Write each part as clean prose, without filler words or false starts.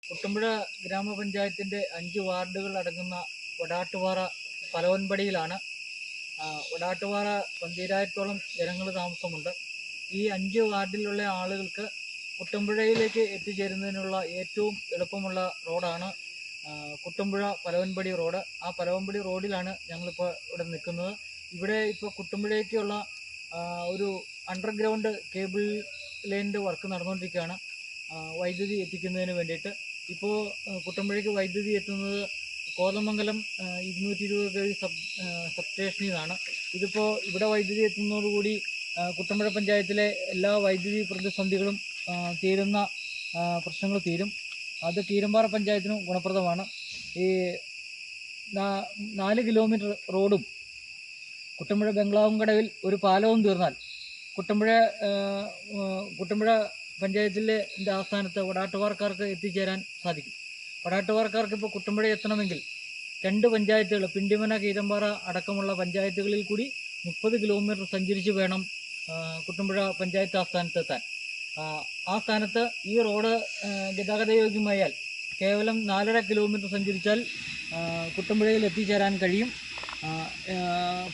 കുട്ടമ്പുഴ ഗ്രാമപഞ്ചായത്തിൻ്റെ 5 വാർഡുകൾ അടങ്ങുന്ന വടാട്ടുപാറ പലവൻപടിയിലാണ്. വടാട്ടുപാറ 12,000-ഓളം ജനങ്ങൾ താമസമുണ്ട്. ഈ 5 വാർഡിലുള്ള ആളുകൾക്ക് കുട്ടമ്പുഴയിലേക്ക് എത്തിച്ചേരുന്നതിനുള്ള ഏറ്റവും എളുപ്പമുള്ള റോഡാണ് കുട്ടമ്പുഴ പലവൻപടി റോഡ്. ആ പലവൻപടി റോഡിലാണ് ഞങ്ങളിപ്പോൾ ഇവിടെ നിൽക്കുന്നത്. ഇവിടെ ഇപ്പോൾ കുട്ടമ്പുഴയ്ക്കുള്ള ഒരു അണ്ടർഗ്രൗണ്ട് കേബിൾ ലൈനിൻ്റെ വർക്ക് നടന്നുകൊണ്ടിരിക്കുകയാണ്, വൈദ്യുതി എത്തിക്കുന്നതിന് വേണ്ടിയിട്ട്. ഇപ്പോൾ കുട്ടമ്പുഴയ്ക്ക് വൈദ്യുതി എത്തുന്നത് കോതമംഗലം 220 kV സബ്സ്റ്റേഷനിൽ നിന്നാണ്. ഇതിപ്പോൾ ഇവിടെ വൈദ്യുതി എത്തുന്നതോടുകൂടി കുട്ടമ്പുഴ പഞ്ചായത്തിലെ എല്ലാ വൈദ്യുതി പ്രതിസന്ധികളും തീരുന്ന പ്രശ്നങ്ങൾ തീരും. അത് കീരമ്പാറ പഞ്ചായത്തിനും ഗുണപ്രദമാണ്. ഈ 4 കിലോമീറ്റർ റോഡും കുട്ടമ്പുഴ ബംഗ്ലാവുംകടവിൽ ഒരു പാലവും തീർന്നാൽ കുട്ടമ്പുഴ പഞ്ചായത്തിലെ ആസ്ഥാനത്ത് വടാട്ടുപാറക്കാർക്ക് എത്തിച്ചേരാൻ സാധിക്കും. വടാട്ടുപാറക്കാർക്ക് ഇപ്പോൾ കുട്ടമ്പുഴ എത്തണമെങ്കിൽ 2 പഞ്ചായത്തുകൾ, പിണ്ടിമന, കീരമ്പാറ അടക്കമുള്ള പഞ്ചായത്തുകളിൽ കൂടി 30 കിലോമീറ്റർ സഞ്ചരിച്ച് വേണം കുട്ടമ്പുഴ പഞ്ചായത്ത് ആസ്ഥാനത്തെത്താൻ. ആ സ്ഥാനത്ത് ഈ റോഡ് ഗതാഗതയോഗ്യമായാൽ കേവലം 4.5 കിലോമീറ്റർ സഞ്ചരിച്ചാൽ കുട്ടമ്പുഴയിൽ എത്തിച്ചേരാൻ കഴിയും.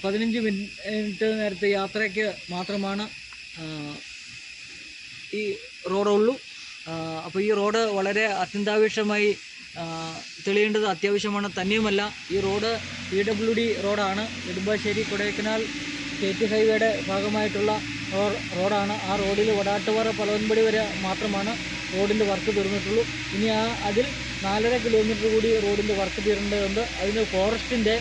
15 മിനിറ്റ് നേരത്തെ യാത്രയ്ക്ക് മാത്രമാണ് ഈ റോഡുള്ളൂ. അപ്പോൾ ഈ റോഡ് വളരെ അത്യന്താപേക്ഷിതമായി തെളിയേണ്ടത് അത്യാവശ്യമാണ്. തന്നെയുമല്ല, ഈ റോഡ് PWD റോഡാണ്. നെടുമ്പാശ്ശേരി കൊടൈക്കനാൽ സ്റ്റേറ്റ് ഹൈവേയുടെ ഭാഗമായിട്ടുള്ള റോഡാണ്. ആ റോഡിൽ വടാട്ടുപാറ പലവൻപടി വരെ മാത്രമാണ് റോഡിൻ്റെ വർക്ക് തീർന്നിട്ടുള്ളൂ. ഇനി അതിൽ 4.5 കിലോമീറ്റർ കൂടി റോഡിൻ്റെ വർക്ക് തീരേണ്ടതുണ്ട്. അതിന് ഫോറസ്റ്റിൻ്റെ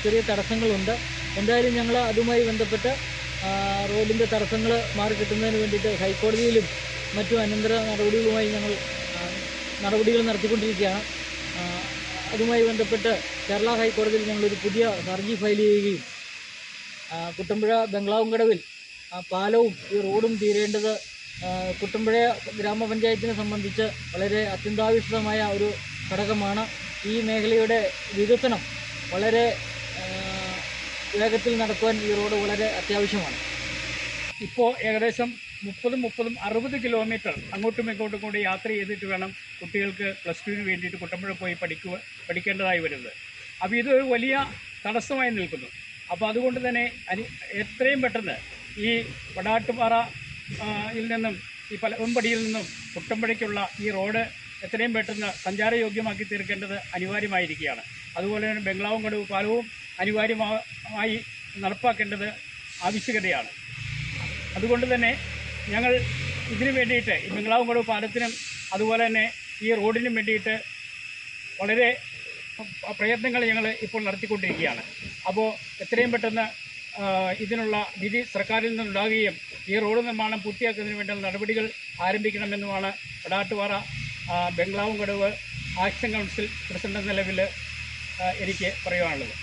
ചെറിയ തടസ്സങ്ങളുണ്ട്. എന്തായാലും ഞങ്ങൾ അതുമായി ബന്ധപ്പെട്ട് റോഡിൻ്റെ തടസ്സങ്ങൾ മാറിക്കിട്ടുന്നതിന് വേണ്ടിയിട്ട് ഹൈക്കോടതിയിലും മറ്റു അനന്തര നടപടികളുമായി ഞങ്ങൾ നടപടികൾ നടത്തിക്കൊണ്ടിരിക്കുകയാണ്. അതുമായി ബന്ധപ്പെട്ട് കേരള ഹൈക്കോടതിയിൽ ഞങ്ങളൊരു പുതിയ ഹർജി ഫയൽ ചെയ്യുകയും കുട്ടമ്പുഴ ബംഗ്ലാവുംകടവിൽ പാലവും ഈ റോഡും തീരേണ്ടത് കുട്ടമ്പുഴ ഗ്രാമപഞ്ചായത്തിനെ സംബന്ധിച്ച് വളരെ അത്യന്താപേക്ഷിതമായ ഒരു ഘടകമാണ്. ഈ മേഖലയുടെ വികസനം വളരെ വേഗത്തിൽ നടക്കുവാൻ ഈ റോഡ് വളരെ അത്യാവശ്യമാണ്. ഇപ്പോൾ ഏകദേശം 30-60 കിലോമീറ്റർ അങ്ങോട്ടും ഇങ്ങോട്ടും കൂടി യാത്ര ചെയ്തിട്ട് വേണം കുട്ടികൾക്ക് +2 വേണ്ടിയിട്ട് കുട്ടമ്പുഴ പോയി പഠിക്കേണ്ടതായി വരുന്നത്. അപ്പോൾ ഇത് വലിയ തടസ്സമായി നിൽക്കുന്നു. അപ്പോൾ അതുകൊണ്ട് തന്നെ എത്രയും പെട്ടെന്ന് ഈ വടാട്ടുപാറയിൽ നിന്നും ഈ പലവൻപടിയിൽ നിന്നും കുട്ടമ്പുഴയ്ക്കുള്ള ഈ റോഡ് എത്രയും പെട്ടെന്ന് സഞ്ചാരയോഗ്യമാക്കി തീർക്കേണ്ടത് അനിവാര്യമായിരിക്കുകയാണ്. അതുപോലെ തന്നെ ബംഗ്ലാവുംകടവ് പാലവും അനിവാര്യമായി നടപ്പാക്കേണ്ടത് ആവശ്യകതയാണ്. അതുകൊണ്ട് തന്നെ ഞങ്ങൾ ഇതിനു വേണ്ടിയിട്ട് ഈ ബംഗ്ലാവുംകടവ് പാലത്തിനും അതുപോലെ തന്നെ ഈ റോഡിനും വേണ്ടിയിട്ട് വളരെ പ്രയത്നങ്ങൾ ഞങ്ങൾ ഇപ്പോൾ നടത്തിക്കൊണ്ടിരിക്കുകയാണ്. അപ്പോൾ എത്രയും പെട്ടെന്ന് ഇതിനുള്ള നിധി സർക്കാരിൽ നിന്നുണ്ടാകുകയും ഈ റോഡ് നിർമ്മാണം പൂർത്തിയാക്കുന്നതിന് വേണ്ട നടപടികൾ ആരംഭിക്കണമെന്നുമാണ് വടാട്ടുപാറ ബംഗ്ലാവുംകടവ് ആക്ഷൻ കൗൺസിൽ പ്രസിഡന്റ് എന്ന നിലവിൽ എനിക്ക് പറയുവാനുള്ളത്.